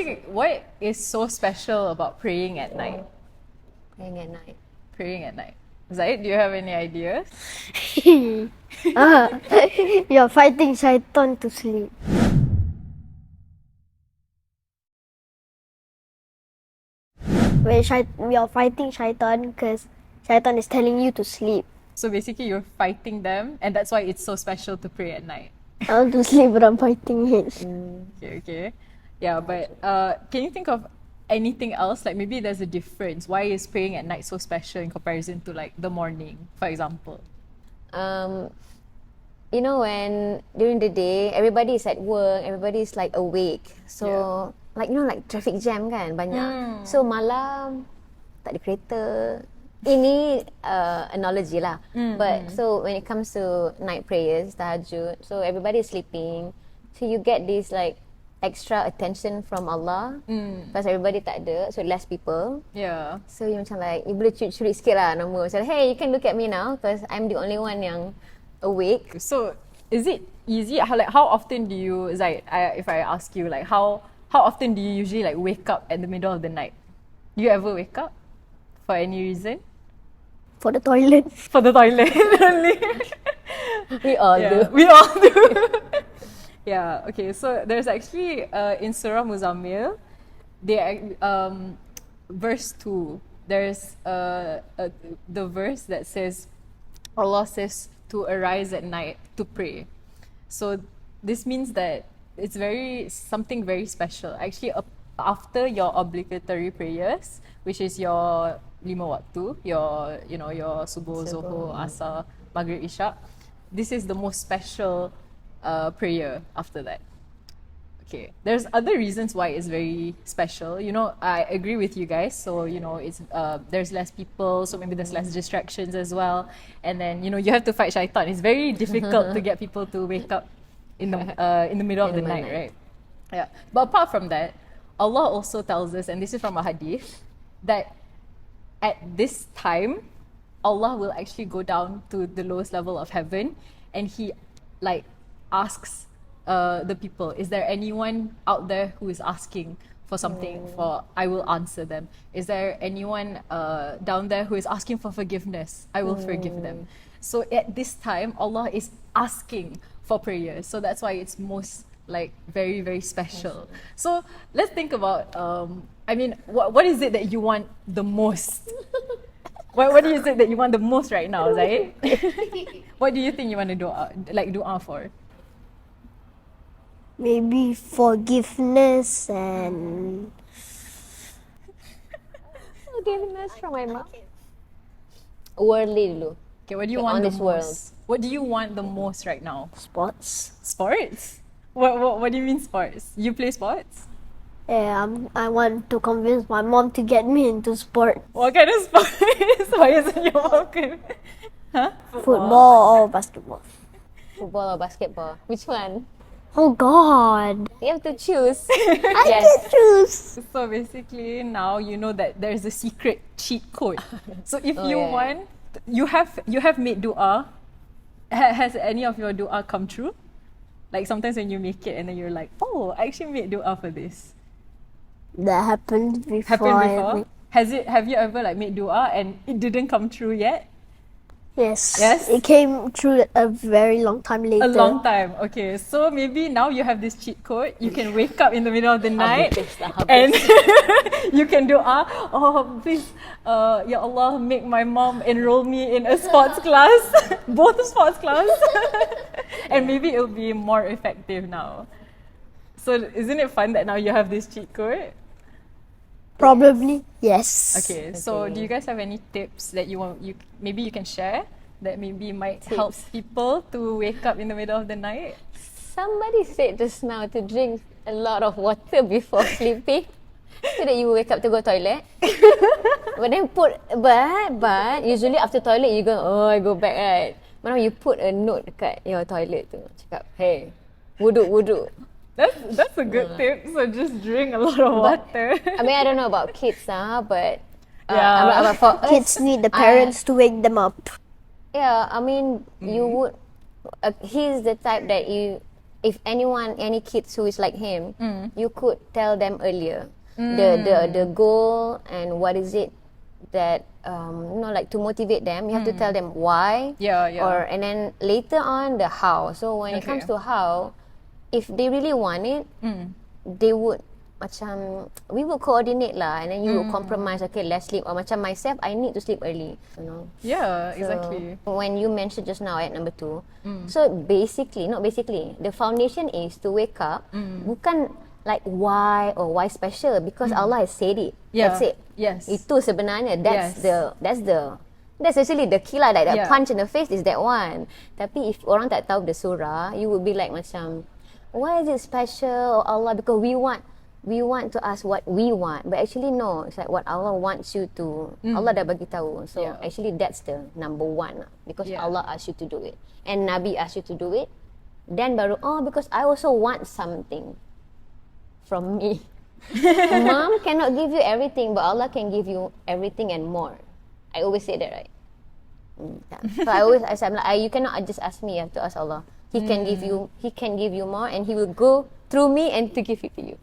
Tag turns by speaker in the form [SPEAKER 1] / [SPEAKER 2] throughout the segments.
[SPEAKER 1] think what is so special about praying at night?
[SPEAKER 2] Praying at night.
[SPEAKER 1] Praying at night. Zaid, do you have any ideas?
[SPEAKER 3] You're fighting shaitan to sleep. You're fighting shaitan because shaitan is telling you to sleep.
[SPEAKER 1] So basically you're fighting them and that's why it's so special to pray at night.
[SPEAKER 3] I want to sleep but I'm fighting it.
[SPEAKER 1] Okay. Yeah, but can you think of anything else? Like maybe there's a difference. Why is praying at night so special in comparison to like the morning, for example?
[SPEAKER 2] You know, when during the day everybody is at work, everybody is like awake. So like you know like traffic jam kan banyak. So malam tak ada kereta. Ini analogy lah. But so when it comes to night prayers, tahajjud, so everybody is sleeping. So you get this like extra attention from Allah. Because everybody tak ada, so less people.
[SPEAKER 1] Yeah.
[SPEAKER 2] So you macam like, you boleh curi sikit lah nama. Macam, hey, you can look at me now because I'm the only one yang awake.
[SPEAKER 1] So is it easy? How often do you, Zaid, if I ask you, like how often do you usually like wake up at the middle of the night? Do you ever wake up for any reason?
[SPEAKER 3] For the toilet.
[SPEAKER 1] For the toilet only.
[SPEAKER 2] We all do.
[SPEAKER 1] We all do. Yeah, okay. So there's actually in Surah Al Muzammil, verse 2, there's the verse that says, Allah says to arise at night to pray. So this means that it's something very special. Actually, after your obligatory prayers, which is your 5 waktu, your subuh, zuhur, asar, maghrib, isya, this is the most special prayer after that. Okay, there's other reasons why it's very special. You know, I agree with you guys. So you know, it's there's less people, so maybe there's less distractions as well. And then you know, you have to fight shaitan. It's very difficult to get people to wake up in the middle of the night, right? Yeah. But apart from that, Allah also tells us, and this is from a hadith, that at this time, Allah will actually go down to the lowest level of heaven, and He like asks the people, is there anyone out there who is asking for something? For I will answer them. Is there anyone down there who is asking for forgiveness? I will forgive them. So at this time, Allah is asking for prayers. So that's why it's most like very, very special. So let's think about I mean, what is it that you want the most? What is it that you want the most right now, Zaid? What do you think you want to dua for?
[SPEAKER 3] Maybe forgiveness and
[SPEAKER 2] Forgiveness from my mom. Worldly dulu.
[SPEAKER 1] Okay, what do you want the
[SPEAKER 2] this
[SPEAKER 1] most?
[SPEAKER 2] world.
[SPEAKER 1] What do you want the most right now?
[SPEAKER 3] sports.
[SPEAKER 1] Sports? What do you mean sports? You play sports?
[SPEAKER 3] Yeah, I want to convince my mom to get me into sport.
[SPEAKER 1] What kind of sports? Why isn't your mom good? Huh?
[SPEAKER 3] Football or basketball.
[SPEAKER 2] Football or basketball? Which one?
[SPEAKER 3] Oh God.
[SPEAKER 2] You have to choose.
[SPEAKER 3] I can choose.
[SPEAKER 1] So basically now you know that there is a secret cheat code. So if you want, you have made dua. Has any of your dua come true? Like sometimes when you make it and then you're like, oh, I actually made dua for this.
[SPEAKER 3] That happened before.
[SPEAKER 1] Happened before? Have you ever like made dua and it didn't come true yet?
[SPEAKER 3] Yes.
[SPEAKER 1] Yes?
[SPEAKER 3] It came true a very long time later.
[SPEAKER 1] A long time. Okay, so maybe now you have this cheat code. You can wake up in the middle of the night and you can dua, oh please, Ya Allah, make my mom enroll me in a sports class, both sports class, and maybe it'll be more effective now. So isn't it fun that now you have this cheat code?
[SPEAKER 3] Probably yes.
[SPEAKER 1] Okay, so do you guys have any tips that maybe you can share that maybe might help people to wake up in the middle of the night?
[SPEAKER 2] Somebody said just now to drink a lot of water before sleeping so that you will wake up to go toilet. But then but usually after toilet you go, oh, I go back, right? But now you put a note dekat your toilet tu, cakap, hey, wuduk.
[SPEAKER 1] That's a good tip. So just drink a lot of water.
[SPEAKER 2] I mean, I don't know about kids, but
[SPEAKER 1] Yeah.
[SPEAKER 2] for
[SPEAKER 3] Kids need the parents to wake them up.
[SPEAKER 2] Yeah, I mean, you would. He's the type that you if any kids who is like him, you could tell them earlier the goal and what is it that like to motivate them. You have to tell them why, and then later on the how. So when it comes to how, if they really want it, they would macam we will coordinate lah, and then you will compromise. Okay, let's sleep. Or macam myself, I need to sleep early.
[SPEAKER 1] Yeah,
[SPEAKER 2] So,
[SPEAKER 1] exactly.
[SPEAKER 2] when you mentioned just now ayat number 2, so the foundation is to wake up. Bukan like why special, because Allah has said it.
[SPEAKER 1] Yeah.
[SPEAKER 2] That's it.
[SPEAKER 1] Yes.
[SPEAKER 2] Itu sebenarnya. That's actually the key lah. Like that punch in the face is that one. Tapi if orang tak tahu the surah, you would be like macam, why is it special? Or Allah, because we want to ask what we want, but actually no, it's like what Allah wants you to. Allah dah bagi tahu. So actually that's the number 1 lah, because Allah asked you to do it and Nabi asked you to do it. Then baru because I also want something from me. Mom cannot give you everything, but Allah can give you everything and more. I always say that, right? So I say, you cannot just ask me, you have to ask Allah. He can give you more, and He will go through me and to give it to you.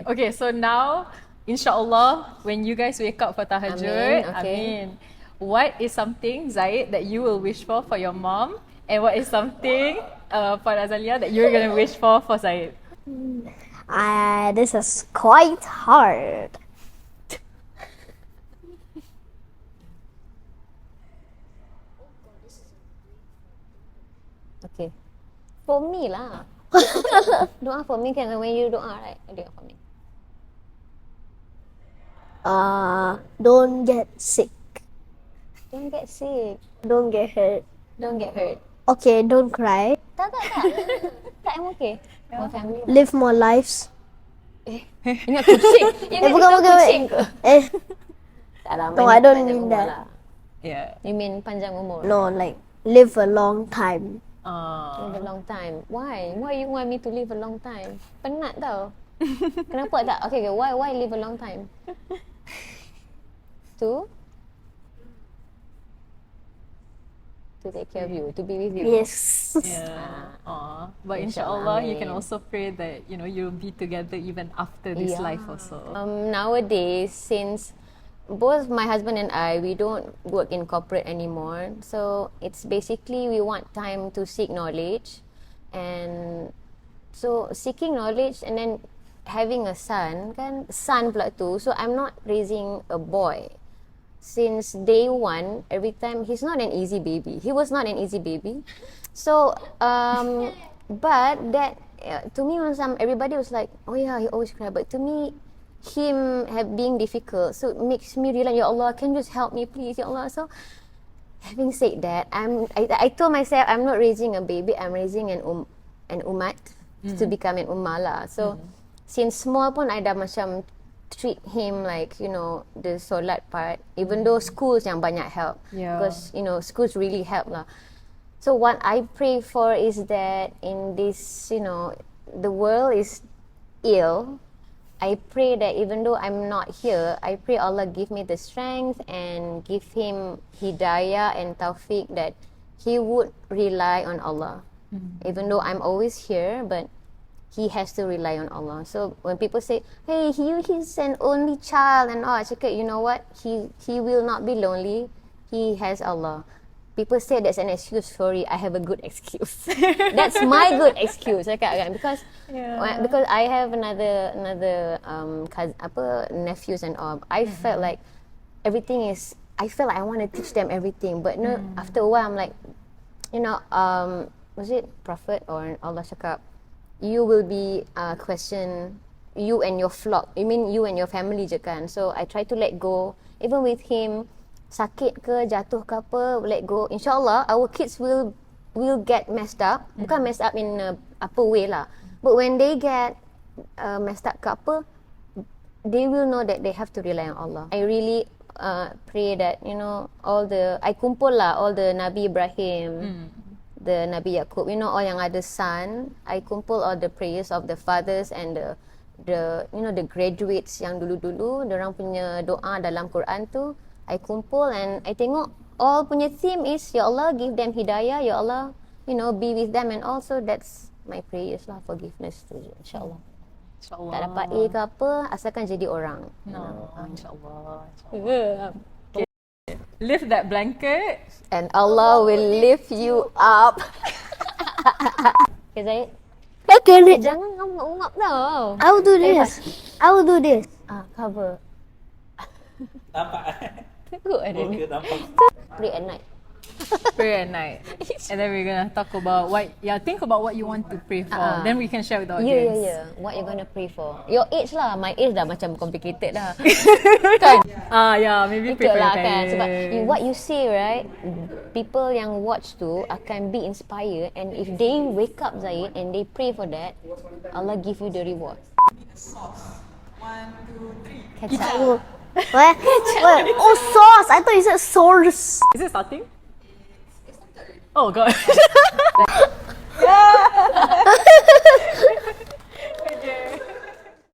[SPEAKER 1] Okay, so now, insyaAllah, when you guys wake up for tahajjud, Amin. What is something, Zaid, that you will wish for your mom? And what is something, for Azalea, that you're going to wish for Zaid?
[SPEAKER 3] This is quite hard.
[SPEAKER 2] Okay. For me lah. Doa for me kan, when you doa, right? Doa for me.
[SPEAKER 3] Don't get sick.
[SPEAKER 2] Don't get sick.
[SPEAKER 3] Don't get hurt.
[SPEAKER 2] Don't get hurt.
[SPEAKER 3] Okay, don't cry.
[SPEAKER 2] Tak. Tak, I'm okay. My family.
[SPEAKER 3] Live more lives.
[SPEAKER 2] Ingat kucing.
[SPEAKER 3] bukan.
[SPEAKER 2] Kucing ke? Tak lah.
[SPEAKER 3] No, I don't mean that.
[SPEAKER 2] Lah.
[SPEAKER 1] Yeah.
[SPEAKER 2] You mean panjang umur?
[SPEAKER 3] No, like live a long time.
[SPEAKER 2] Live a long time. Why? Why you want me to live a long time? Penat tau. Kenapa tak? Okay, why live a long time? To take care of you, to be with you.
[SPEAKER 3] Yes.
[SPEAKER 1] Yeah. But insyaAllah, you can also pray that, you'll be together even after this life also.
[SPEAKER 2] Nowadays, since both my husband and I, we don't work in corporate anymore. So it's basically we want time to seek knowledge. And so seeking knowledge and then having a son pula tu. So I'm not raising a boy. Since day 1, every time, he's not an easy baby. He was not an easy baby. So, but that, to me, everybody was like, oh yeah, he always cry. But to me, him being difficult, so it makes me realize, Ya Allah, can you just help me please, Ya Allah. So, having said that, I told myself, I'm not raising a baby, I'm raising an umat to become an ummah lah. So, since small pun, I dah macam treat him like, the solat part, even though schools yang banyak help. Because, schools really help lah. So what I pray for is that in this, the world is ill. I pray that even though I'm not here, I pray Allah give me the strength and give him hidayah and tawfiq that he would rely on Allah. Even though I'm always here, but he has to rely on Allah. So when people say, hey, he's an only child and all, I say, okay, you know what? He will not be lonely. He has Allah. People say that's an excuse. Sorry, I have a good excuse. That's my good excuse. Because I have another nephews and all. I felt like everything is. I felt like I want to teach them everything, but no. After a while, I'm like, was it Prophet or Allah cakap, you will be questioned, you and your flock. You mean you and your family je kan? So I try to let go. Even with him, sakit ke, jatuh ke apa, let go. InsyaAllah, our kids will get messed up. Bukan messed up in apa way lah. But when they get messed up ke apa, they will know that they have to rely on Allah. I really pray that, I kumpul lah all the Nabi Ibrahim, the Nabi Yaqub, all yang ada son, I kumpul all the prayers of the fathers and the graduates yang dulu-dulu, dorang punya doa dalam Quran tu, I kumpul and I tengok all punya theme is, Ya Allah give them hidayah, Ya Allah, be with them, and also that's my prayers lah, forgiveness tu je, insyaAllah.
[SPEAKER 1] InsyaAllah.
[SPEAKER 2] Tak dapat A ke apa, asalkan jadi orang.
[SPEAKER 1] No, InsyaAllah. Okay. Lift that blanket.
[SPEAKER 2] And Allah will lift you up. Okay, Zaid.
[SPEAKER 3] Okay, Nick.
[SPEAKER 2] Jangan ngap-ngap tau.
[SPEAKER 3] I will do this. I will do this.
[SPEAKER 2] Cover.
[SPEAKER 4] Nampak?
[SPEAKER 2] Good ada ni.
[SPEAKER 4] Muka nampak.
[SPEAKER 2] Pray at night.
[SPEAKER 1] Pray at night. And then we're gonna talk about think about what you want to pray for. Then we can share with the audience.
[SPEAKER 2] Yeah. What you gonna pray for? Your age lah. My age dah macam complicated dah.
[SPEAKER 1] Kan? Maybe pray for your
[SPEAKER 2] Betul lah kan.
[SPEAKER 1] parents.
[SPEAKER 2] Sebab what you say, right, people yang watch tu akan be inspired, and if they wake up, Zaid, and they pray for that, Allah give you the reward. Kecap.
[SPEAKER 3] What? Oh, sauce. I thought you said source.
[SPEAKER 1] Is it starting? Oh god.